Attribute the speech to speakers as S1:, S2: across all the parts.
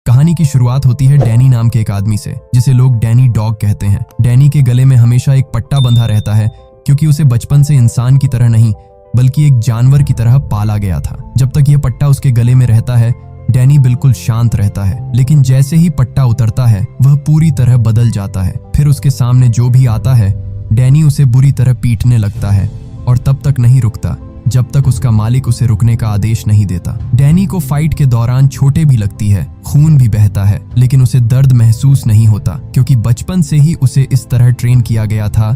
S1: कहानी की शुरुआत होती है डैनी नाम के एक आदमी से, जिसे लोग डैनी डॉग कहते हैं। डैनी के गले में हमेशा एक पट्टा बंधा रहता है, क्योंकि उसे बचपन से इंसान की तरह नहीं बल्कि एक जानवर की तरह पाला गया था। जब तक यह पट्टा उसके गले में रहता है, डैनी बिल्कुल शांत रहता है, लेकिन जैसे ही पट्टा उतरता है वह पूरी तरह बदल जाता है। फिर उसके सामने जो भी आता है, डैनी उसे बुरी तरह पीटने लगता है और तब तक नहीं रुकता जब तक उसका मालिक उसे रुकने का आदेश नहीं देता। डैनी को फाइट के दौरान चोटें भी लगती है, खून भी बहता है, लेकिन उसे दर्द महसूस नहीं होता, क्योंकि बचपन से ही उसे इस तरह ट्रेन किया गया था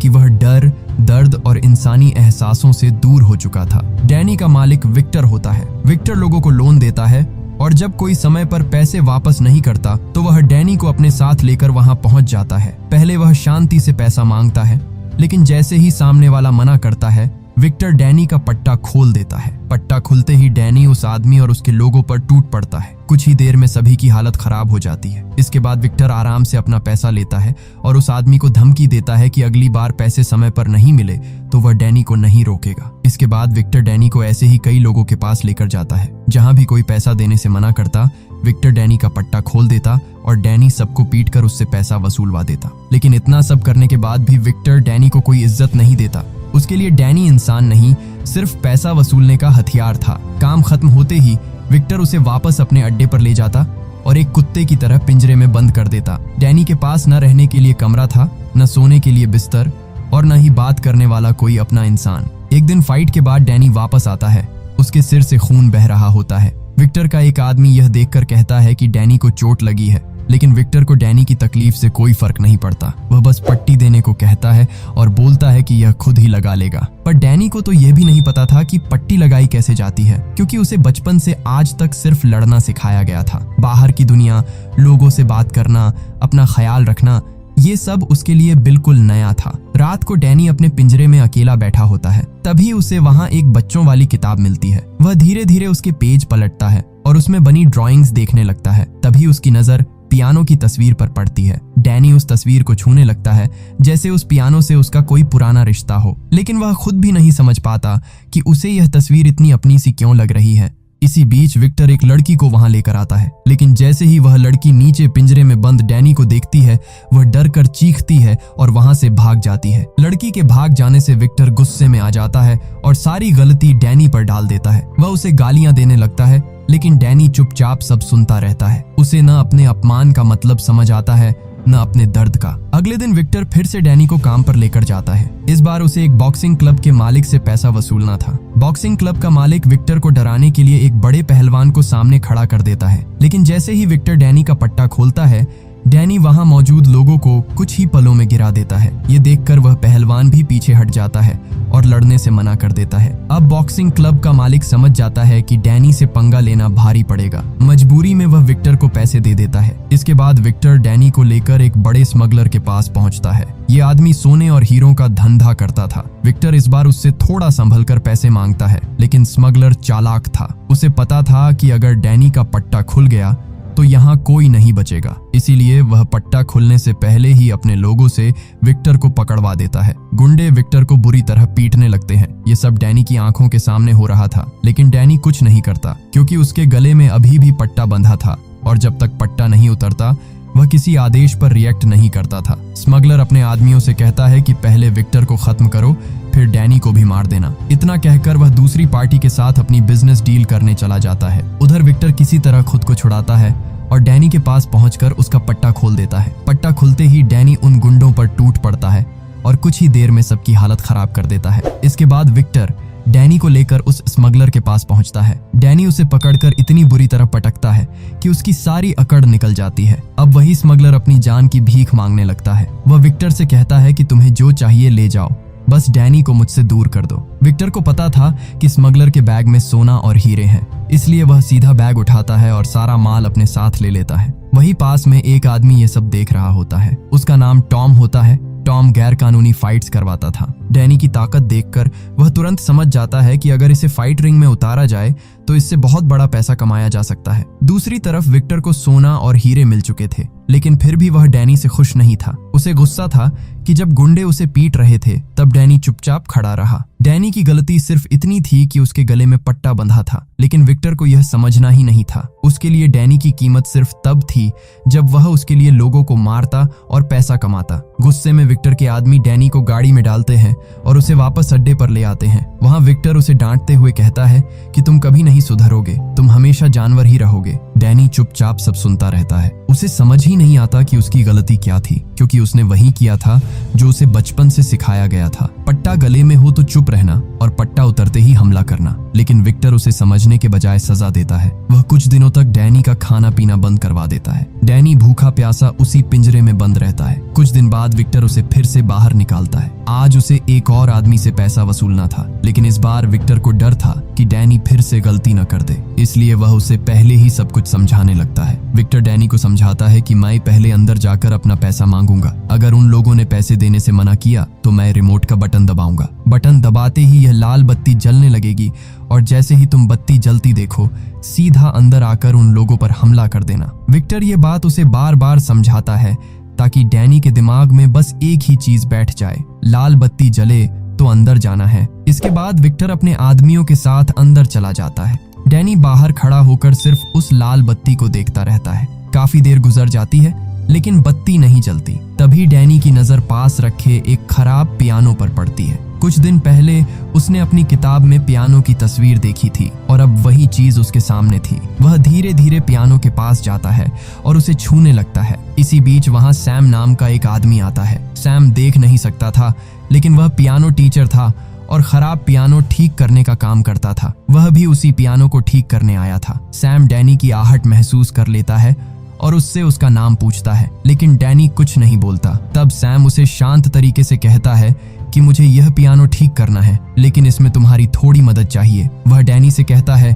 S1: कि वह डर, दर्द और इंसानी एहसासों से दूर हो चुका था। डैनी का मालिक विक्टर होता है। विक्टर लोगों को लोन देता है और जब कोई समय पर पैसे वापस नहीं करता तो वह डैनी को अपने साथ लेकर वहां पहुंच जाता है। पहले वह शांति से पैसा मांगता है, लेकिन जैसे ही सामने वाला मना करता है, विक्टर डैनी का पट्टा खोल देता है। पट्टा खुलते ही डैनी उस आदमी और उसके लोगों पर टूट पड़ता है। कुछ ही देर में सभी की हालत खराब हो जाती है। इसके बाद विक्टर आराम से अपना पैसा लेता है और उस आदमी को धमकी देता है कि अगली बार पैसे समय पर नहीं मिले तो वह डैनी को नहीं रोकेगा। इसके बाद विक्टर डैनी को ऐसे ही कई लोगों के पास लेकर जाता है। जहां भी कोई पैसा देने से मना करता, विक्टर डैनी का पट्टा खोल देता और डैनी सबको पीटकर उससे पैसा वसूलवा देता। लेकिन इतना सब करने के बाद भी विक्टर डैनी को कोई इज्जत नहीं देता। उसके लिए डैनी इंसान नहीं, सिर्फ पैसा वसूलने का हथियार था। काम खत्म होते ही विक्टर उसे वापस अपने अड्डे पर ले जाता और एक कुत्ते की तरह पिंजरे में बंद कर देता। डैनी के पास न रहने के लिए कमरा था, न सोने के लिए बिस्तर और न ही बात करने वाला कोई अपना इंसान। एक दिन फाइट के बाद डैनी वापस आता है। उसके सिर से खून बह रहा होता है। विक्टर का एक आदमी यह देखकर कहता है कि डैनी को चोट लगी है, लेकिन विक्टर को डैनी की तकलीफ से कोई फर्क नहीं पड़ता। वह बस पट्टी देने को कहता है और बोलता है कि यह खुद ही लगा लेगा। पर डैनी को तो यह भी नहीं पता था कि पट्टी लगाई कैसे जाती है, क्योंकि उसे बचपन से आज तक सिर्फ लड़ना सिखाया गया था। बाहर की दुनिया, लोगों से बात करना, अपना ख्याल रखना, ये सब उसके लिए बिल्कुल नया था। रात को डैनी अपने पिंजरे में अकेला बैठा होता है। तभी उसे वहाँ एक बच्चों वाली किताब मिलती है। वह धीरे धीरे उसके पेज पलटता है और उसमें बनी ड्राइंग्स देखने लगता है। तभी उसकी नजर पियानो की तस्वीर पर पड़ती है। डैनी उस तस्वीर को छूने लगता है, जैसे उस पियानो से उसका कोई पुराना रिश्ता हो, लेकिन वह खुद भी नहीं समझ पाता कि उसे यह तस्वीर इतनी अपनी सी क्यों लग रही है। इसी बीच विक्टर एक लड़की को वहां लेकर आता है, लेकिन जैसे ही वह लड़की नीचे पिंजरे में बंद डैनी को देखती है, वह डर कर चीखती है और वहां से भाग जाती है। लड़की के भाग जाने से विक्टर गुस्से में आ जाता है और सारी गलती डैनी पर डाल देता है। वह उसे गालियां देने लगता है, लेकिन डैनी चुपचाप सब सुनता रहता है। उसे न अपने अपमान का मतलब समझ आता है, न अपने दर्द का। अगले दिन विक्टर फिर से डैनी को काम पर लेकर जाता है। इस बार उसे एक बॉक्सिंग क्लब के मालिक से पैसा वसूलना था। बॉक्सिंग क्लब का मालिक विक्टर को डराने के लिए एक बड़े पहलवान को सामने खड़ा कर देता है, लेकिन जैसे ही विक्टर डैनी का पट्टा खोलता है, डैनी वहां मौजूद लोगों को कुछ ही पलों में गिरा देता है। ये देखकर वह पहलवान भी पीछे हट जाता है और लड़ने से मना कर देता है। अब बॉक्सिंग क्लब का मालिक समझ जाता है कि डैनी से पंगा लेना भारी पड़ेगा। मजबूरी में वह विक्टर को पैसे दे देता है। इसके बाद विक्टर डैनी को लेकर एक बड़े स्मगलर के पास पहुंचता है। ये आदमी सोने और हीरों का धंधा करता था। विक्टर इस बार उससे थोड़ा संभल कर पैसे मांगता है, लेकिन स्मगलर चालाक था। उसे पता था कि अगर डैनी का पट्टा खुल गया तो यहाँ कोई नहीं बचेगा, इसीलिए वह पट्टा खुलने से पहले ही अपने लोगों से विक्टर को पकड़वा देता है। गुंडे विक्टर को बुरी तरह पीटने लगते हैं। ये सब डैनी की आंखों के सामने हो रहा था, लेकिन डैनी कुछ नहीं करता, क्योंकि उसके गले में अभी भी पट्टा बंधा था और जब तक पट्टा नहीं उतरता वह किसी आदेश पर रिएक्ट नहीं करता था। स्मगलर अपने आदमियों से कहता है कि पहले विक्टर को खत्म करो, फिर डैनी को भी मार देना। इतना कहकर वह दूसरी पार्टी के साथ अपनी बिजनेस डील करने चला जाता है। उधर विक्टर किसी तरह खुद को छुड़ाता है और डैनी के पास पहुंचकर उसका पट्टा खोल देता है। पट्टा खुलते ही डैनी उन गुंडों पर टूट पड़ता है और कुछ ही देर में सबकी हालत खराब कर देता है। इसके बाद विक्टर डैनी को लेकर उस स्मगलर के पास पहुंचता है। डैनी उसे पकड़कर इतनी बुरी तरह पटकता है कि उसकी सारी अकड़ निकल जाती है। अब वही स्मगलर अपनी जान की भीख मांगने लगता है। वह विक्टर से कहता है कि तुम्हें जो चाहिए ले जाओ, बस डैनी को मुझसे दूर कर दो। विक्टर को पता था कि स्मगलर के बैग में सोना और हीरे हैं, इसलिए वह सीधा बैग उठाता है और सारा माल अपने साथ ले लेता है। वहीं पास में एक आदमी ये सब देख रहा होता है। उसका नाम टॉम होता है। टॉम गैर कानूनी फाइट्स करवाता था। डैनी की ताकत देखकर वह तुरंत समझ जाता है कि अगर इसे फाइट रिंग में उतारा जाए तो इससे बहुत बड़ा पैसा कमाया जा सकता है। दूसरी तरफ विक्टर को सोना और हीरे मिल चुके थे, लेकिन फिर भी वह डैनी से खुश नहीं था। उसे गुस्सा था कि जब गुंडे उसे पीट रहे थे तब डैनी चुपचाप खड़ा रहा। डैनी की गलती सिर्फ इतनी थी कि उसके गले में पट्टा बंधा था, लेकिन विक्टर को यह समझना ही नहीं था। उसके लिए डैनी की कीमत सिर्फ तब थी जब वह उसके लिए लोगों को मारता और पैसा कमाता। गुस्से में विक्टर के आदमी डैनी को गाड़ी में डालते हैं और उसे वापस अड्डे पर ले आते हैं। वहां विक्टर उसे डांटते हुए कहता है कि तुम कभी नहीं सुधरोगे, तुम हमेशा जानवर ही रहोगे। डैनी चुपचाप सब सुनता रहता है। उसे समझ ही नहीं आता कि उसकी गलती क्या थी, क्योंकि उसने वही किया था जो उसे बचपन से सिखाया गया था। पट्टा गले में हो तो चुप रहना और पट्टा उतरते ही हमला करना। लेकिन विक्टर उसे समझने के बजाय सजा देता है। वह कुछ दिनों तक डैनी का खाना पीना बंद करवा देता है। डैनी भूखा प्यासा उसी पिंजरे में बंद रहता है। कुछ दिन बाद विक्टर उसे फिर से बाहर निकालता है। आज उसे एक और आदमी से पैसा वसूलना था, लेकिन इस बार विक्टर को डर था कि डैनी फिर से गलती न कर दे, इसलिए वह उसे पहले ही सब कुछ समझाने लगता है। विक्टर डैनी को समझाता है कि मैं पहले अंदर जाकर अपना पैसा मांगूंगा। अगर उन लोगों ने पैसे देने से मना किया तो मैं रिमोट का बटन दबाऊंगा। बटन दबाते ही यह लाल बत्ती जलने लगेगी और जैसे ही तुम बत्ती जलती देखो, सीधा अंदर आकर उन लोगों पर हमला कर देना। विक्टर ये बात उसे बार बार समझाता है ताकि डैनी के दिमाग में बस एक ही चीज बैठ जाए, लाल बत्ती जले तो अंदर जाना है। इसके बाद विक्टर अपने आदमियों के साथ अंदर चला जाता है। डैनी बाहर खड़ा होकर सिर्फ उस लाल बत्ती को देखता रहता है। काफी देर गुजर जाती है, लेकिन बत्ती नहीं जलती। तभी डैनी की नजर पास रखे एक खराब पियानो पर पड़ती है। कुछ दिन पहले उसने अपनी किताब में पियानो की तस्वीर देखी थी और अब वही चीज उसके सामने थी। वह धीरे धीरे पियानो के पास जाता है और उसे छूने लगता है। इसी बीच वहां सैम नाम का एक आदमी आता है। सैम देख नहीं सकता था, लेकिन वह पियानो टीचर था और खराब पियानो ठीक करने का काम करता था। वह भी उसी पियानो को ठीक करने आया था। सैम डैनी की आहट महसूस कर लेता है और उससे उसका नाम पूछता है, लेकिन डैनी कुछ नहीं बोलता। तब सैम उसे शांत तरीके से कहता है कि मुझे यह पियानो ठीक करना है, लेकिन इसमें तुम्हारी थोड़ी मदद चाहिए। वह डैनी से कहता है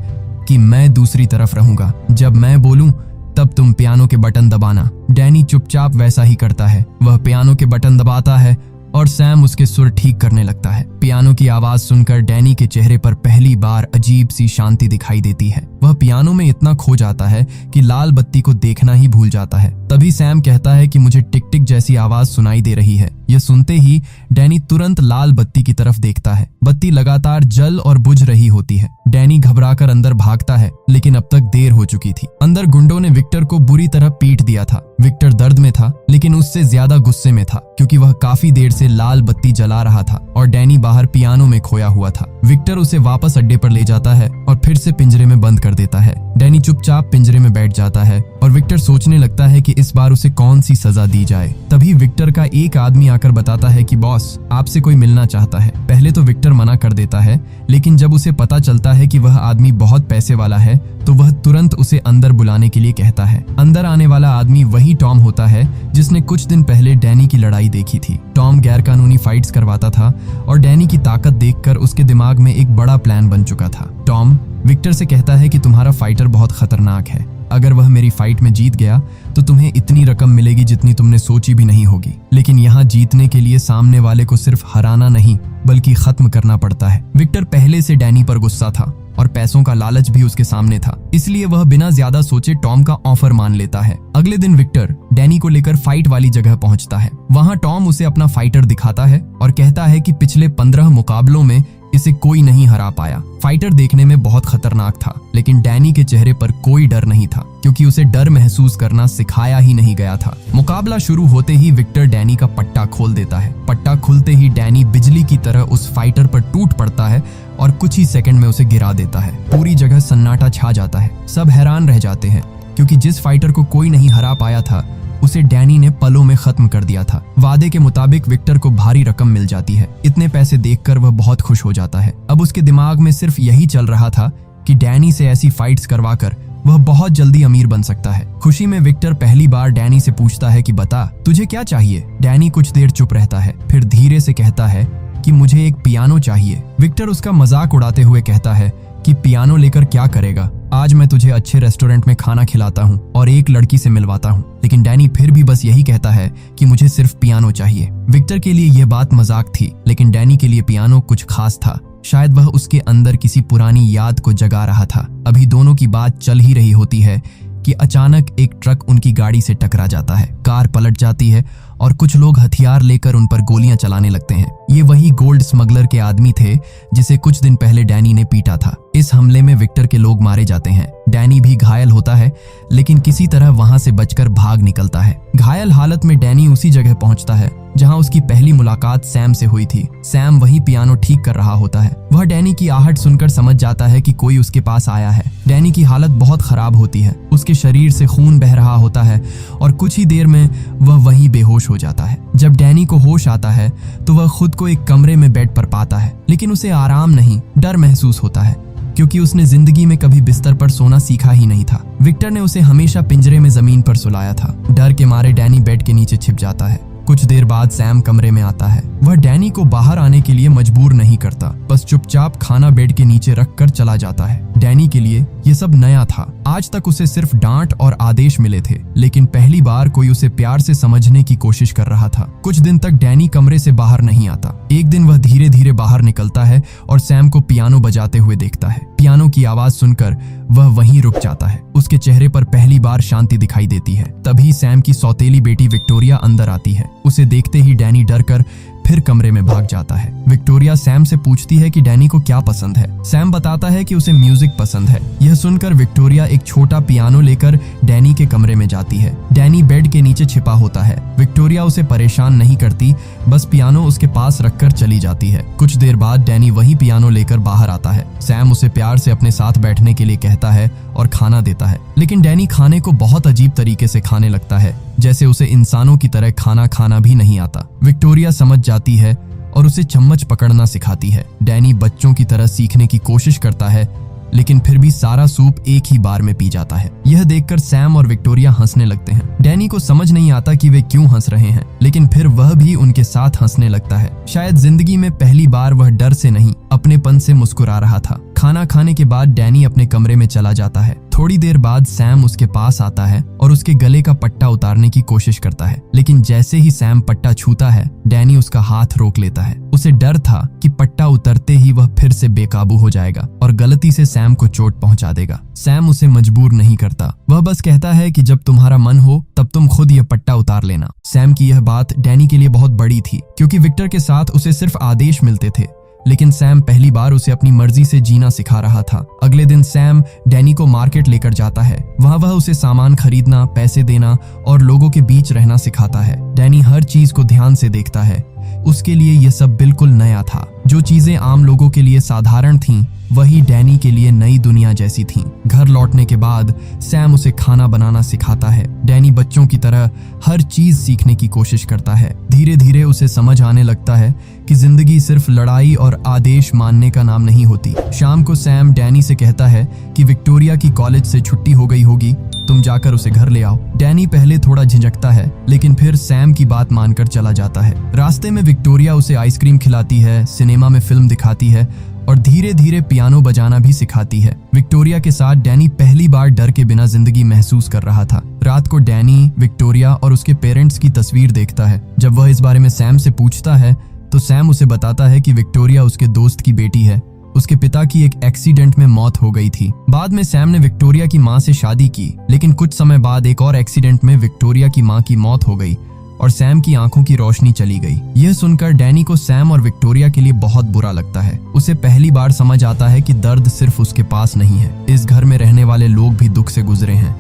S1: कि मैं दूसरी तरफ रहूंगा, जब मैं बोलूं तब तुम पियानो के बटन दबाना। डैनी चुपचाप वैसा ही करता है। वह पियानो के बटन दबाता है और सैम उसके सुर ठीक करने लगता है। पियानो की आवाज सुनकर डैनी के चेहरे पर पहली बार अजीब सी शांति दिखाई देती है। वह पियानो में इतना खो जाता है कि लाल बत्ती को देखना ही भूल जाता है। तभी सैम कहता है कि मुझे टिक टिक जैसी आवाज सुनाई दे रही है। यह सुनते ही डैनी तुरंत लाल बत्ती की तरफ देखता है। बत्ती लगातार जल और बुझ रही होती है। डैनी घबराकर अंदर भागता है, लेकिन अब तक देर हो चुकी थी। अंदर गुंडों ने विक्टर को बुरी तरह पीट दिया था। विक्टर दर्द में था, लेकिन उससे ज्यादा गुस्से में था, क्योंकि वह काफी देर से लाल बत्ती जला रहा था और डैनी बाहर पियानो में खोया हुआ था। विक्टर उसे वापस अड्डे पर ले जाता है और फिर से पिंजरे में बंद कर देता है। डैनी चुपचाप पिंजरे में बैठ जाता है और विक्टर सोचने लगता है कि इस बार उसे कौन सी सजा दी जाए। तभी विक्टर का एक आदमी आकर बताता है कि बॉस, आपसे कोई मिलना चाहता है। पहले तो विक्टर मना कर देता है, लेकिन जब उसे पता चलता है कि वह आदमी बहुत पैसे वाला है तो वह तुरंत उसे अंदर बुलाने के लिए कहता है। अंदर आने वाला आदमी वही टॉम होता है जिसने कुछ दिन पहले डैनी की लड़ाई देखी थी। टॉम गैरकानूनी फाइट्स करवाता था और डैनी की ताकत देखकर उसके दिमाग में एक बड़ा प्लान बन चुका था। टॉम विक्टर से कहता है कि तुम्हारा फाइटर बहुत खतरनाक है। अगर वह मेरी फाइट में जीत गया तो तुम्हें इतनी रकम मिलेगी जितनी तुमने सोची भी नहीं होगी। लेकिन यहाँ जीतने के लिए सामने वाले को सिर्फ हराना नहीं बल्कि खत्म करना पड़ता है। विक्टर पहले से डैनी पर गुस्सा था और पैसों का लालच भी उसके सामने था, इसलिए वह बिना ज्यादा सोचे टॉम का ऑफर मान लेता है। अगले दिन विक्टर डैनी को लेकर फाइट वाली जगह पहुंचता है। वहां टॉम उसे अपना फाइटर दिखाता है और कहता है कि पिछले 15 मुकाबलों में इसे कोई नहीं हरा पाया। फाइटर देखने में बहुत खतरनाक था, लेकिन डैनी के चेहरे पर कोई डर नहीं था, क्योंकि उसे डर महसूस करना सिखाया ही नहीं गया था। मुकाबला शुरू होते ही विक्टर डैनी का पट्टा खोल देता है। पट्टा खुलते ही डैनी बिजली की तरह उस फाइटर पर टूट पड़ता है और कुछ ही सेकंड में उसे गिरा देता है। पूरी जगह सन्नाटा छा जाता है। सब हैरान रह जाते हैं, क्योंकि जिस फाइटर को कोई नहीं हरा पाया था उसे डैनी ने पलों में खत्म कर दिया था। वादे के मुताबिक विक्टर को भारी रकम मिल जाती है। इतने पैसे देखकर वह बहुत खुश हो जाता है। अब उसके दिमाग में सिर्फ यही चल रहा था कि डैनी से ऐसी फाइट्स करवाकर वह बहुत जल्दी अमीर बन सकता है। खुशी में विक्टर पहली बार डैनी से पूछता है कि बता, तुझे क्या चाहिए। डैनी कुछ देर चुप रहता है, फिर धीरे से कहता है कि मुझे एक पियानो चाहिए। विक्टर उसका मजाक उड़ाते हुए कहता है कि पियानो लेकर क्या करेगा, आज मैं तुझे अच्छे रेस्टोरेंट में खाना खिलाता हूँ और एक लड़की से मिलवाता हूँ। लेकिन डैनी फिर भी बस यही कहता है कि मुझे सिर्फ पियानो चाहिए। विक्टर के लिए यह बात मजाक थी, लेकिन डैनी के लिए पियानो कुछ खास था। शायद वह उसके अंदर किसी पुरानी याद को जगा रहा था। अभी दोनों की बात चल ही रही होती है कि अचानक एक ट्रक उनकी गाड़ी से टकरा जाता है। कार पलट जाती है और कुछ लोग हथियार लेकर उन पर गोलियां चलाने लगते हैं। ये वही गोल्ड स्मगलर के आदमी थे जिसे कुछ दिन पहले डैनी ने पीटा था। इस हमले में विक्टर के लोग मारे जाते हैं। डैनी भी घायल होता है, लेकिन किसी तरह वहां से बचकर भाग निकलता है। घायल हालत में डैनी उसी जगह पहुंचता है जहां उसकी पहली मुलाकात सैम से हुई थी। सैम वही पियानो ठीक कर रहा होता है। वह डैनी की आहट सुनकर समझ जाता है कि कोई उसके पास आया है। डैनी की हालत बहुत खराब होती है। उसके शरीर से खून बह रहा होता है और कुछ ही देर में वह वहीं बेहोश हो जाता है। जब डैनी को होश आता है तो वह खुद को एक कमरे में बेड पर पाता है, लेकिन उसे आराम नहीं, डर महसूस होता है, क्योंकि उसने जिंदगी में कभी बिस्तर पर सोना सीखा ही नहीं था। विक्टर ने उसे हमेशा पिंजरे में जमीन पर सुलाया था। डर के मारे डैनी बेड के नीचे छिप जाता है। कुछ देर बाद सैम कमरे में आता है। वह डैनी को बाहर आने के लिए मजबूर नहीं करता, बस चुपचाप खाना बेड के नीचे रख कर चला जाता है। डैनी के लिए ये सब नया था। आज तक उसे सिर्फ डांट और आदेश मिले थे, लेकिन पहली बार कोई उसे प्यार से समझने की कोशिश कर रहा था। कुछ दिन तक डैनी कमरे से बाहर नहीं आता। एक दिन वह धीरे धीरे बाहर निकलता है और सैम को पियानो बजाते हुए देखता है। पियानो की आवाज सुनकर वह वहीं रुक जाता है। उसके चेहरे पर पहली बार शांति दिखाई देती है। तभी सैम की सौतेली बेटी विक्टोरिया अंदर आती है। उसे देखते ही डैनी डरकर फिर कमरे में भाग जाता है। विक्टोरिया सैम से पूछती है कि डैनी को क्या पसंद है। सैम बताता है कि उसे म्यूजिक पसंद है। यह सुनकर विक्टोरिया एक छोटा पियानो लेकर डैनी के कमरे में जाती है। डैनी बेड के नीचे छिपा होता है। विक्टोरिया उसे परेशान नहीं करती, बस पियानो उसके पास रखकर चली जाती है। कुछ देर बाद डैनी वही पियानो लेकर बाहर आता है। सैम उसे प्यार से अपने साथ बैठने के लिए कहता है और खाना देता है, लेकिन डैनी खाने को बहुत अजीब तरीके से खाने लगता है, जैसे उसे इंसानों की तरह खाना खाना भी नहीं आता। विक्टोरिया समझ जाती है और उसे चम्मच पकड़ना सिखाती है। डैनी बच्चों की तरह सीखने की कोशिश करता है, लेकिन फिर भी सारा सूप एक ही बार में पी जाता है। यह देखकर सैम और विक्टोरिया हंसने लगते हैं। डैनी को समझ नहीं आता कि वे क्यों हंस रहे हैं, लेकिन फिर वह भी उनके साथ हंसने लगता है। शायद जिंदगी में पहली बार वह डर से नहीं, अपनेपन से मुस्कुरा रहा था। खाना खाने के बाद डैनी अपने कमरे में चला जाता है। थोड़ी देर बाद सैम उसके पास आता है और उसके गले का पट्टा उतारने की कोशिश करता है, लेकिन जैसे ही सैम पट्टा छूता है, डैनी उसका हाथ रोक लेता है। उसे डर था कि पट्टा उतरते ही वह फिर से बेकाबू हो जाएगा और गलती से सैम को चोट पहुंचा देगा। सैम उसे मजबूर नहीं करता, वह बस कहता है कि जब तुम्हारा मन हो तब तुम खुद यह पट्टा उतार लेना। सैम की यह बात डैनी के लिए बहुत बड़ी थी, क्योंकि विक्टर के साथ उसे सिर्फ आदेश मिलते थे, लेकिन सैम पहली बार उसे अपनी मर्जी से जीना सिखा रहा था। अगले दिन सैम डैनी को मार्केट लेकर जाता है। वहाँ वह उसे सामान खरीदना, पैसे देना और लोगों के बीच रहना सिखाता है। डैनी हर चीज को ध्यान से देखता है। उसके लिए यह सब बिल्कुल नया था। जो चीजें आम लोगों के लिए साधारण थीं, वही डैनी के लिए नई दुनिया जैसी थीं। घर लौटने के बाद सैम उसे खाना बनाना सिखाता है। डैनी बच्चों की तरह हर चीज सीखने की कोशिश करता है। धीरे धीरे उसे समझ आने लगता है कि जिंदगी सिर्फ लड़ाई और आदेश मानने का नाम नहीं होती। शाम को सैम डैनी से कहता है कि विक्टोरिया की कॉलेज से छुट्टी हो गई होगी, तुम जाकर उसे घर ले आओ। डैनी पहले थोड़ा झिझकता है, लेकिन फिर सैम की बात मानकर चला जाता है। रास्ते में विक्टोरिया उसे आइसक्रीम खिलाती है, सिनेमा में फिल्म दिखाती है और धीरे धीरे पियानो बजाना भी सिखाती है। विक्टोरिया के साथ डैनी पहली बार डर के बिना जिंदगी महसूस कर रहा था। रात को डैनी, विक्टोरिया और उसके पेरेंट्स की तस्वीर देखता है। जब वह इस बारे में सैम से पूछता है तो सैम उसे बताता है कि विक्टोरिया उसके दोस्त की बेटी है। उसके पिता की एक एक्सीडेंट में मौत हो गई थी। बाद में सैम ने विक्टोरिया की मां से शादी की, लेकिन कुछ समय बाद एक और एक्सीडेंट में विक्टोरिया की मां की मौत हो गई और सैम की आंखों की रोशनी चली गई। यह सुनकर डैनी को सैम और विक्टोरिया के लिए बहुत बुरा लगता है। उसे पहली बार समझ आता है कि दर्द सिर्फ उसके पास नहीं है। इस घर में रहने वाले लोग भी दुख से गुजरे हैं,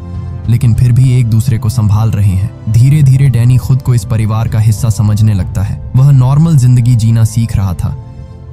S1: लेकिन फिर भी एक दूसरे को संभाल रहे हैं। धीरे धीरे डैनी खुद को इस परिवार का हिस्सा समझने लगता है। वह नॉर्मल जिंदगी जीना सीख रहा था,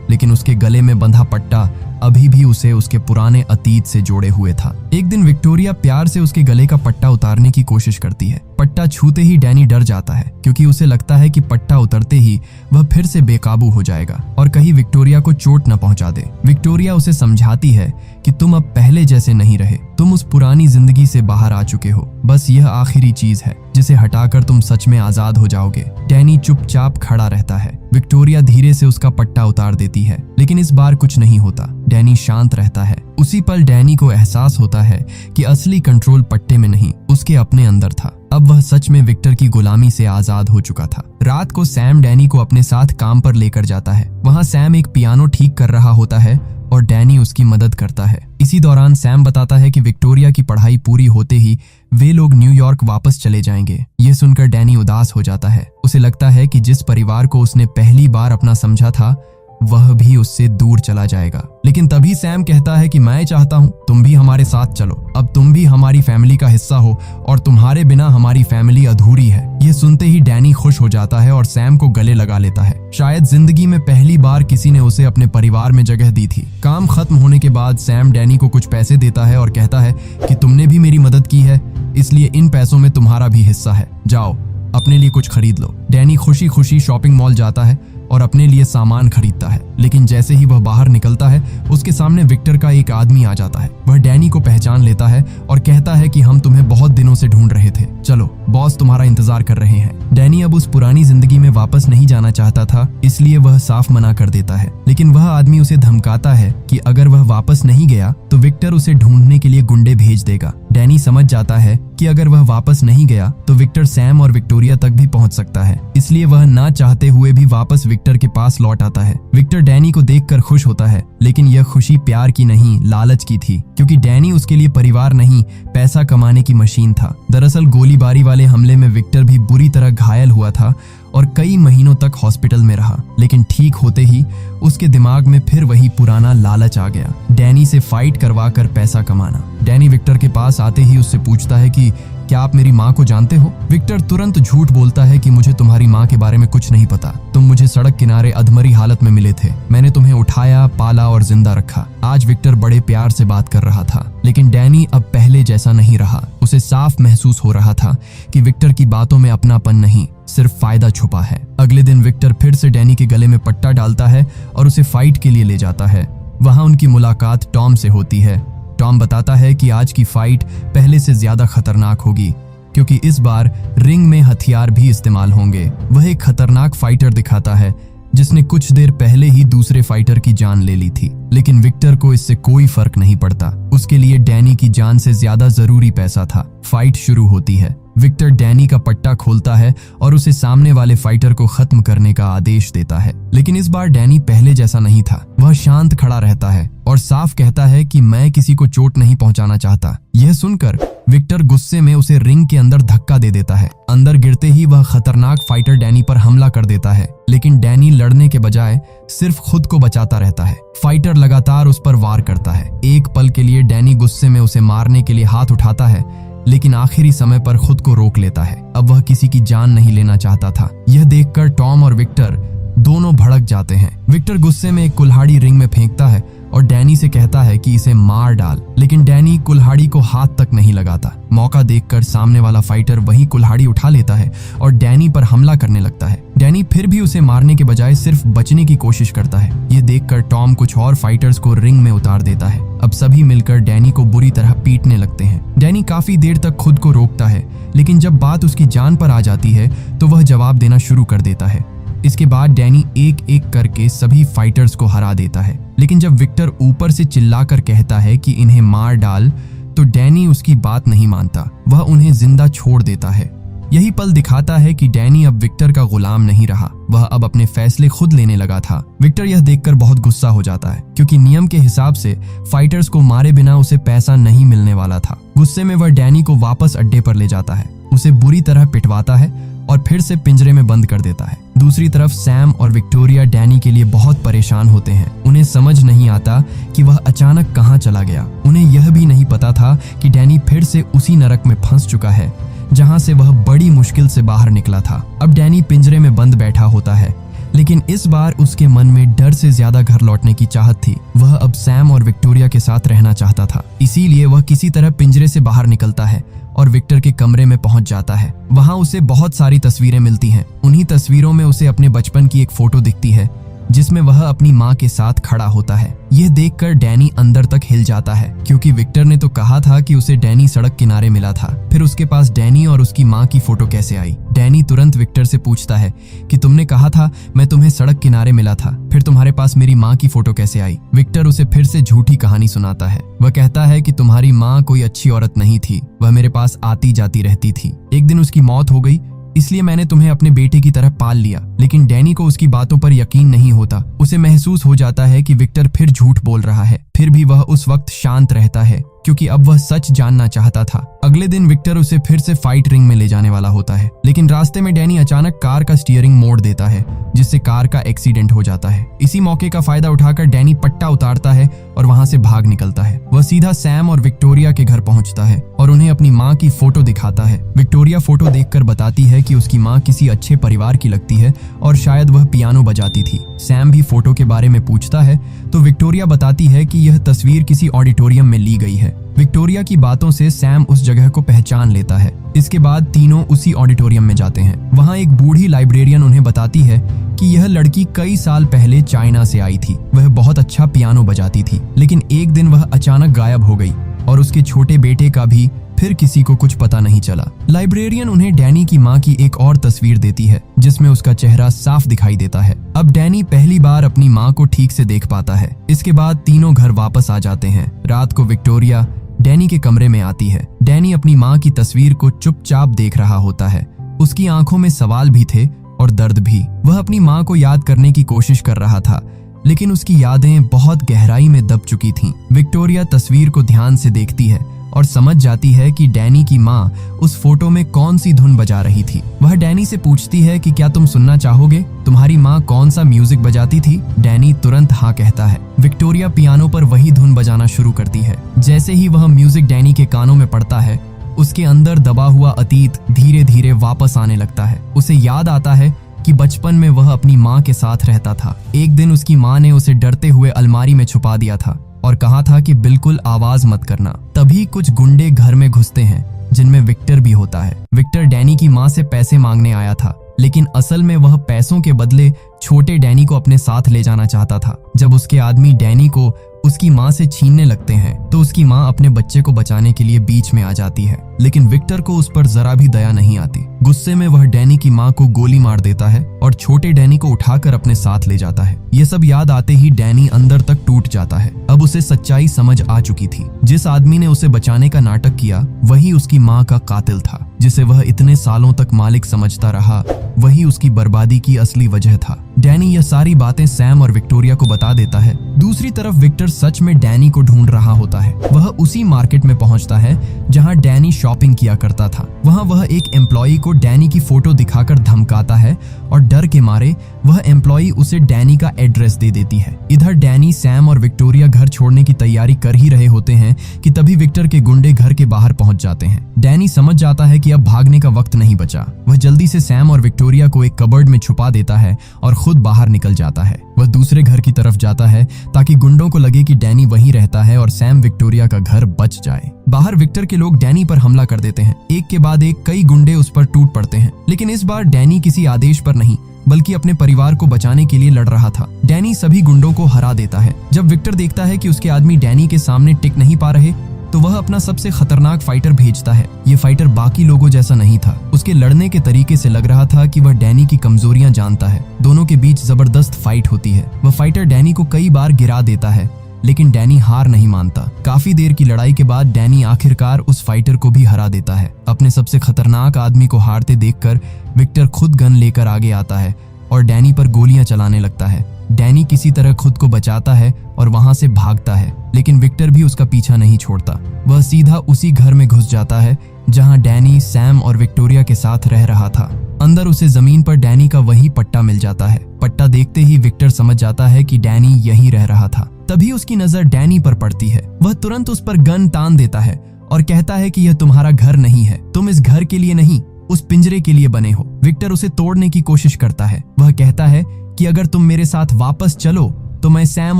S1: लेकिन उसके गले में बंधा पट्टा अभी भी उसे उसके पुराने अतीत से जोड़े हुए था। एक दिन विक्टोरिया प्यार से उसके गले का पट्टा उतारने की कोशिश करती है। पट्टा छूते ही डैनी डर जाता है क्योंकि उसे लगता है कि पट्टा उतरते ही वह फिर से बेकाबू हो जाएगा और कहीं विक्टोरिया को चोट न पहुंचा दे। विक्टोरिया उसे समझाती है कि तुम अब पहले जैसे नहीं रहे, तुम उस पुरानी जिंदगी से बाहर आ चुके हो, बस यह आखिरी चीज है जिसे हटाकर तुम सच में आजाद हो जाओगे। डैनी चुपचाप खड़ा रहता है। विक्टोरिया धीरे से उसका पट्टा उतार देती है, लेकिन इस बार कुछ नहीं होता। डैनी शांत रहता है। उसी पल डैनी को एहसास होता है कि असली कंट्रोल पट्टे में नहीं, उसके अपने अंदर था। अब वह सच में विक्टर की गुलामी से आजाद हो चुका था। रात को सैम डैनी को अपने साथ काम पर लेकर जाता है। वहाँ सैम एक पियानो ठीक कर रहा होता है और डैनी उसकी मदद करता है। इसी दौरान सैम बताता है कि विक्टोरिया की पढ़ाई पूरी होते ही वे लोग न्यूयॉर्क वापस चले जाएंगे। ये सुनकर डैनी उदास हो जाता है। उसे लगता है कि जिस परिवार को उसने पहली बार अपना समझा था वह भी उससे दूर चला जाएगा। लेकिन तभी सैम कहता है कि मैं चाहता हूँ तुम भी हमारे साथ चलो, अब तुम भी हमारी फैमिली का हिस्सा हो और तुम्हारे बिना हमारी फैमिली अधूरी है। ये सुनते ही डैनी खुश हो जाता है और सैम को गले लगा लेता है। शायद जिंदगी में पहली बार किसी ने उसे अपने परिवार में जगह दी थी। काम खत्म होने के बाद सैम डैनी को कुछ पैसे देता है और कहता है कि तुमने भी मेरी मदद की है, इसलिए इन पैसों में तुम्हारा भी हिस्सा है, जाओ अपने लिए कुछ खरीद लो। डैनी खुशी खुशी शॉपिंग मॉल जाता है और अपने लिए सामान खरीदता है, लेकिन जैसे ही वह बाहर निकलता है उसके सामने विक्टर का एक आदमी आ जाता है। वह डैनी को पहचान लेता है और कहता है कि हम तुम्हें बहुत दिनों से ढूंढ रहे थे, चलो बॉस तुम्हारा इंतजार कर रहे हैं। डैनी अब उस पुरानी जिंदगी में वापस नहीं जाना चाहता था, इसलिए वह साफ मना कर देता है। लेकिन वह आदमी उसे धमकाता है कि अगर वह वापस नहीं गया तो विक्टर उसे ढूंढने के लिए गुंडे भेज देगा। डैनी समझ जाता है कि अगर वह वापस नहीं गया तो विक्टर सैम और विक्टोरिया तक भी पहुंच सकता है, इसलिए वह ना चाहते हुए भी वापस विक्टर के पास लौट आता है। विक्टर डैनी को देखकर खुश होता है, लेकिन यह खुशी प्यार की नहीं लालच की थी, क्योंकि डैनी उसके लिए परिवार नहीं पैसा कमाने की मशीन था। दरअसल गोलीबारी वाले हमले में विक्टर भी बुरी तरह घायल हुआ था और कई महीनों तक हॉस्पिटल में रहा, लेकिन ठीक होते ही उसके दिमाग में फिर वही पुराना लालच आ गया, डैनी से फाइट करवा कर पैसा कमाना। डैनी विक्टर के पास आते ही उससे पूछता है कि क्या आप मेरी माँ को जानते हो? विक्टर तुरंत झूठ बोलता है कि मुझे तुम्हारी माँ के बारे में कुछ नहीं पता, तुम मुझे सड़क किनारे अधमरी हालत में मिले थे, मैंने तुम्हें उठाया, पाला और जिंदा रखा। आज विक्टर बड़े प्यार से बात कर रहा था, लेकिन डैनी अब पहले जैसा नहीं रहा। उसे साफ महसूस हो रहा था कि विक्टर की बातों में अपनापन नहीं, सिर्फ फायदा छुपा है। अगले दिन विक्टर फिर से डैनी के गले में पट्टा डालता है और उसे फाइट के लिए ले जाता है। वहां उनकी मुलाकात टॉम से होती है। टॉम बताता है कि आज की फाइट पहले से ज्यादा खतरनाक होगी, क्योंकि इस बार रिंग में हथियार भी इस्तेमाल होंगे। वह एक खतरनाक फाइटर दिखाता है जिसने कुछ देर पहले ही दूसरे फाइटर की जान ले ली थी, लेकिन विक्टर को इससे कोई फर्क नहीं पड़ता। उसके लिए डैनी की जान से ज्यादा जरूरी पैसा था। फाइट शुरू होती है। विक्टर डैनी का पट्टा खोलता है और उसे सामने वाले फाइटर को खत्म करने का आदेश देता है, लेकिन इस बार डैनी पहले जैसा नहीं था। वह शांत खड़ा रहता है और साफ कहता है कि मैं किसी को चोट नहीं पहुंचाना चाहता। यह सुनकर विक्टर गुस्से में उसे रिंग के अंदर धक्का दे देता है। अंदर गिरते ही वह खतरनाक फाइटर डैनी पर हमला कर देता है, लेकिन डैनी लड़ने के बजाय सिर्फ खुद को बचाता रहता है। फाइटर लगातार उस पर वार करता है। एक पल के लिए डैनी गुस्से में उसे मारने के लिए हाथ उठाता है, लेकिन आखिरी समय पर खुद को रोक लेता है। अब वह किसी की जान नहीं लेना चाहता था। यह देखकर टॉम और विक्टर दोनों भड़क जाते हैं। विक्टर गुस्से में एक कुल्हाड़ी रिंग में फेंकता है और डैनी से कहता है कि इसे मार डाल, लेकिन डैनी कुल्हाड़ी को हाथ तक नहीं लगाता। मौका देखकर सामने वाला फाइटर वही कुल्हाड़ी उठा लेता है और डैनी पर हमला करने लगता है। डैनी फिर भी उसे मारने के बजाय सिर्फ बचने की कोशिश करता है। ये देखकर टॉम कुछ और फाइटर्स को रिंग में उतार देता है। अब सभी मिलकर डैनी को बुरी तरह पीटने लगते हैं। डैनी काफी देर तक खुद को रोकता है, लेकिन जब बात उसकी जान पर आ जाती है तो वह जवाब देना शुरू कर देता है। इसके बाद डैनी एक एक करके सभी फाइटर्स को हरा देता है, लेकिन जब विक्टर ऊपर से चिल्लाकर कहता है कि इन्हें मार डाल, तो डैनी उसकी बात नहीं मानता। वह उन्हें जिंदा छोड़ देता है। यही पल दिखाता है कि डैनी अब विक्टर का गुलाम नहीं रहा, वह अब अपने फैसले खुद लेने लगा था। विक्टर यह देखकर बहुत गुस्सा हो जाता है, क्योंकि नियम के हिसाब से फाइटर्स को मारे बिना उसे पैसा नहीं मिलने वाला था। गुस्से में वह डैनी को वापस अड्डे पर ले जाता है, उसे बुरी तरह पिटवाता है और फिर से पिंजरे में बंद कर देता है। दूसरी तरफ सैम और विक्टोरिया डैनी के लिए बहुत परेशान होते हैं। उन्हें समझ नहीं आता कि वह अचानक कहां चला गया। उन्हें यह भी नहीं पता था कि डैनी फिर से उसी नरक में फंस चुका है जहां से वह बड़ी मुश्किल से बाहर निकला था। अब डैनी पिंजरे में बंद बैठा होता है, लेकिन इस बार उसके मन में डर से ज्यादा घर लौटने की चाहत थी। वह अब सैम और विक्टोरिया के साथ रहना चाहता था, इसीलिए वह किसी तरह पिंजरे से बाहर निकलता है और विक्टर के कमरे में पहुंच जाता है। वहां उसे बहुत सारी तस्वीरें मिलती हैं। उन्हीं तस्वीरों में उसे अपने बचपन की एक फोटो दिखती है जिसमें वह अपनी माँ के साथ खड़ा होता है। यह देखकर डैनी अंदर तक हिल जाता है, क्योंकि विक्टर ने तो कहा था कि उसे डैनी सड़क किनारे मिला था। फिर उसके पास डैनी और उसकी माँ की फोटो कैसे आई? डैनी तुरंत विक्टर से पूछता है कि तुमने कहा था मैं तुम्हें सड़क किनारे मिला था, फिर तुम्हारे पास मेरी माँ की फोटो कैसे आई? विक्टर उसे फिर से झूठी कहानी सुनाता है। वह कहता है कि तुम्हारी माँ कोई अच्छी औरत नहीं थी, वह मेरे पास आती जाती रहती थी। एक दिन उसकी मौत हो गई, इसलिए मैंने तुम्हें अपने बेटे की तरह पाल लिया। लेकिन डैनी को उसकी बातों पर यकीन नहीं होता। उसे महसूस हो जाता है कि विक्टर फिर झूठ बोल रहा है। फिर भी वह उस वक्त शांत रहता है, क्योंकि अब वह सच जानना चाहता था। अगले दिन विक्टर उसे फिर से फाइट रिंग में ले जाने वाला होता है, लेकिन रास्ते में डैनी अचानक कार का स्टीयरिंग मोड़ देता है, जिससे कार का एक्सीडेंट हो जाता है। इसी मौके का फायदा उठाकर डैनी पट्टा उतारता है और वहां से भाग निकलता है। वह सीधा सैम और विक्टोरिया के घर पहुंचता है और उन्हें अपनी माँ की फोटो दिखाता है। विक्टोरिया फोटो देखकर बताती है कि उसकी माँ किसी अच्छे परिवार की लगती है और शायद वह पियानो बजाती थी। सैम भी फोटो के बारे में पूछता है तो विक्टोरिया बताती है कि यह तस्वीर किसी ऑडिटोरियम में ली गई है। विक्टोरिया की बातों से सैम उस जगह को पहचान लेता है। इसके बाद तीनों उसी ऑडिटोरियम में जाते हैं। वहां एक बूढ़ी लाइब्रेरियन उन्हें बताती है कि यह लड़की कई साल पहले चाइना से आई थी। वह बहुत अच्छा पियानो बजाती थी, लेकिन एक दिन वह अचानक गायब हो गई और उसके छोटे बेटे का भी फिर किसी को कुछ पता नहीं चला। लाइब्रेरियन उन्हें डैनी की माँ की एक और तस्वीर देती है, जिसमें उसका चेहरा साफ दिखाई देता है। अब डैनी पहली बार अपनी माँ को ठीक से देख पाता है। इसके बाद तीनों घर वापस आ जाते हैं। रात को विक्टोरिया डैनी के कमरे में आती है। डैनी अपनी माँ की तस्वीर को चुपचाप देख रहा होता है। उसकी आंखों में सवाल भी थे और दर्द भी। वह अपनी माँ को याद करने की कोशिश कर रहा था, लेकिन उसकी यादें बहुत गहराई में दब चुकी थीं। विक्टोरिया तस्वीर को ध्यान से देखती है और समझ जाती है कि डैनी की माँ उस फोटो में कौन सी धुन बजा रही थी। वह डैनी से पूछती है कि क्या तुम सुनना चाहोगे? तुम्हारी माँ कौन सा म्यूजिक बजाती थी? डैनी तुरंत हाँ कहता है। विक्टोरिया पियानो पर वही धुन बजाना शुरू करती है। जैसे ही वह म्यूजिक डैनी के कानों में पड़ता है, उसके अंदर दबा हुआ अतीत धीरे धीरे वापस आने लगता है। उसे याद आता है कि बचपन में वह अपनी माँ के साथ रहता था। एक दिन उसकी माँ ने उसे डरते हुए अलमारी में छुपा दिया था और कहा था कि बिल्कुल आवाज मत करना। तभी कुछ गुंडे घर में घुसते हैं, जिनमें विक्टर भी होता है। विक्टर डैनी की माँ से पैसे मांगने आया था, लेकिन असल में वह पैसों के बदले छोटे डैनी को अपने साथ ले जाना चाहता था। जब उसके आदमी डैनी को उसकी माँ से छीनने लगते हैं तो उसकी माँ अपने बच्चे को बचाने के लिए बीच में आ जाती है, लेकिन विक्टर को उस पर जरा भी दया नहीं आती। गुस्से में वह डैनी की माँ को गोली मार देता है और छोटे डैनी को उठाकर अपने साथ ले जाता है। ये सब याद आते ही डैनी अंदर तक टूट जाता है। अब उसे सच्चाई समझ आ चुकी थी। जिस आदमी ने उसे बचाने का नाटक किया वही उसकी माँ का कातिल था। जिसे वह इतने सालों तक मालिक समझता रहा, वही उसकी बर्बादी की असली वजह था। डैनी यह सारी बातें सैम और विक्टोरिया को बता देता है। दूसरी तरफ विक्टर सच में डैनी को ढूंढ रहा होता है। वह उसी मार्केट में पहुंचता है जहां डैनी शॉपिंग किया करता था। वहां वह एक एम्प्लॉई को डैनी की फोटो दिखाकर धमकाता है और डर के मारे वह एम्प्लॉई उसे डैनी का एड्रेस दे देती है। इधर डैनी, सैम और विक्टोरिया घर छोड़ने की तैयारी कर ही रहे होते हैं कि तभी विक्टर के गुंडे घर के बाहर पहुंच जाते हैं। डैनी समझ जाता है कि अब भागने का वक्त नहीं बचा। वह जल्दी से सैम और विक्टोरिया को एक कबर्ड में छुपा देता है और खुद बाहर निकल जाता है। वह दूसरे घर की तरफ जाता है ताकि गुंडों को लगे कि डैनी वहीं रहता है और सैम विक्टोरिया का घर बच जाए। बाहर विक्टर के लोग डैनी पर हमला कर देते हैं। एक के बाद एक कई गुंडे उस पर टूट पड़ते हैं, लेकिन इस बार डैनी किसी आदेश पर नहीं बल्कि अपने परिवार को बचाने के लिए लड़ रहा था। डैनी सभी गुंडों को हरा देता है। जब विक्टर देखता है कि उसके आदमी डैनी के सामने टिक नहीं पा रहे तो वह अपना सबसे खतरनाक फाइटर भेजता है। ये फाइटर बाकी लोगों जैसा नहीं था। उसके लड़ने के तरीके से लग रहा था कि वह डैनी की कमजोरियां जानता है। दोनों के बीच जबरदस्त फाइट होती है। वह फाइटर डैनी को कई बार गिरा देता है, लेकिन डैनी हार नहीं मानता। काफी देर की लड़ाई के बाद डैनी आखिरकार उस फाइटर को भी हरा देता है। अपने सबसे खतरनाक आदमी को हारते देखकर विक्टर खुद गन लेकर आगे आता है और डैनी पर गोलियां चलाने लगता है। डैनी किसी तरह खुद को बचाता है और वहां से भागता है, लेकिन विक्टर भी उसका पीछा नहीं छोड़ता। वह सीधा उसी घर में घुस जाता है जहां डैनी, सैम और विक्टोरिया के साथ रह रहा था। अंदर उसे जमीन पर डैनी का वही पट्टा मिल जाता है। पट्टा देखते ही विक्टर समझ जाता है कि डैनी यहीं रह रहा था। तभी उसकी नजर डैनी पर पड़ती है। वह तुरंत उस पर गन तान देता है और कहता है कि यह तुम्हारा घर नहीं है। तुम इस घर के लिए नहीं, उस पिंजरे के लिए बने हो। विक्टर उसे तोड़ने की कोशिश करता है। वह कहता है कि अगर तुम मेरे साथ वापस चलो तो मैं सैम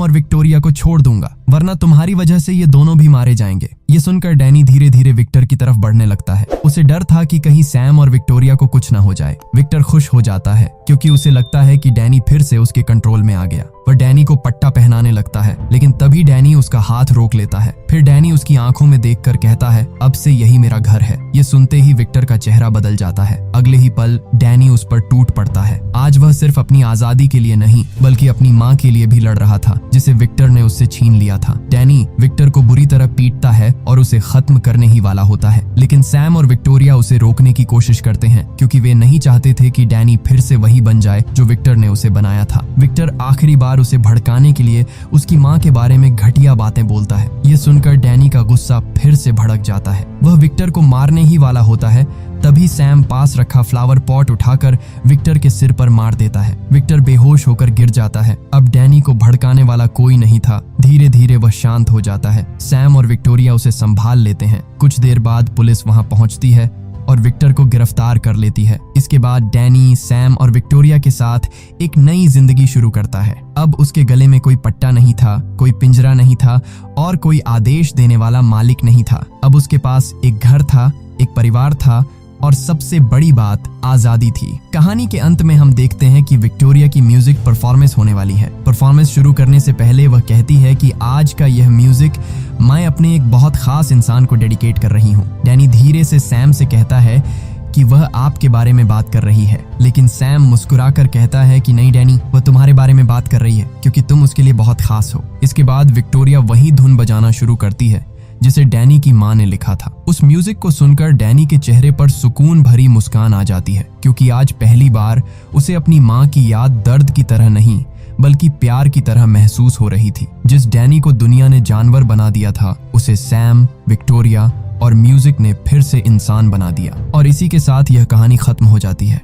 S1: और विक्टोरिया को छोड़ दूंगा, वरना तुम्हारी वजह से ये दोनों भी मारे जाएंगे। ये सुनकर डैनी धीरे धीरे विक्टर की तरफ बढ़ने लगता है। उसे डर था कि कहीं सैम और विक्टोरिया को कुछ न हो जाए। विक्टर खुश हो जाता है क्योंकि उसे लगता है कि डैनी फिर से उसके कंट्रोल में आ गया। वह डैनी को पट्टा पहनाने लगता है, लेकिन तभी डैनी उसका हाथ रोक लेता है। फिर डैनी उसकी आंखों में देखकर कहता है, अब से यही मेरा घर है। ये सुनते ही विक्टर का चेहरा बदल जाता है। अगले ही पल डैनी उस पर टूट पड़ता है। आज वह सिर्फ अपनी आजादी के लिए नहीं बल्कि अपनी माँ के लिए भी लड़ रहा था, जिसे विक्टर ने उससे छीन लिया था। डैनी विक्टर को बुरी तरह पीटता है और उसे खत्म करने ही वाला होता है, लेकिन सैम और विक्टोरिया उसे रोकने की कोशिश करते हैं क्योंकि वे नहीं चाहते थे कि डैनी फिर से वही बन जाए जो विक्टर ने उसे बनाया था। विक्टर आखिरी बार उसे भड़काने के लिए उसकी माँ के बारे में घटिया बातें बोलता है। ये सुनकर डैनी का गुस्सा फिर से भड़क जाता है। वह विक्टर को मारने ही वाला होता है, तभी सैम पास रखा फ्लावर पॉट उठाकर विक्टर के सिर पर मार देता है। विक्टर बेहोश होकर गिर जाता है। अब डैनी को भड़काने वाला कोई नहीं था। धीरे धीरे वह शांत हो जाता है। सैम और विक्टोरिया उसे संभाल लेते हैं। कुछ देर बाद पुलिस वहां पहुंचती है और विक्टर को गिरफ्तार कर लेती है। इसके बाद डैनी सैम और विक्टोरिया के साथ एक नई जिंदगी शुरू करता है। अब उसके गले में कोई पट्टा नहीं था, कोई पिंजरा नहीं था और कोई आदेश देने वाला मालिक नहीं था। अब उसके पास एक घर था, एक परिवार था और सबसे बड़ी बात आजादी थी। कहानी के अंत में हम देखते हैं कि विक्टोरिया की म्यूजिक परफॉर्मेंस होने वाली है। परफॉर्मेंस शुरू करने से पहले वह कहती है कि आज का यह म्यूजिक मैं अपने एक बहुत खास इंसान को डेडिकेट कर रही हूँ। डैनी धीरे से सैम से कहता है कि वह आपके बारे में बात कर रही है, लेकिन सैम मुस्कुराकर कहता है कि नहीं डैनी, वह तुम्हारे बारे में बात कर रही है क्योंकि तुम उसके लिए बहुत खास हो। इसके बाद विक्टोरिया वही धुन बजाना शुरू करती है जिसे डैनी की माँ ने लिखा था। उस म्यूजिक को सुनकर डैनी के चेहरे पर सुकून भरी मुस्कान आ जाती है क्योंकि आज पहली बार उसे अपनी माँ की याद दर्द की तरह नहीं बल्कि प्यार की तरह महसूस हो रही थी। जिस डैनी को दुनिया ने जानवर बना दिया था, उसे सैम, विक्टोरिया और म्यूजिक ने फिर से इंसान बना दिया। और इसी के साथ यह कहानी खत्म हो जाती है।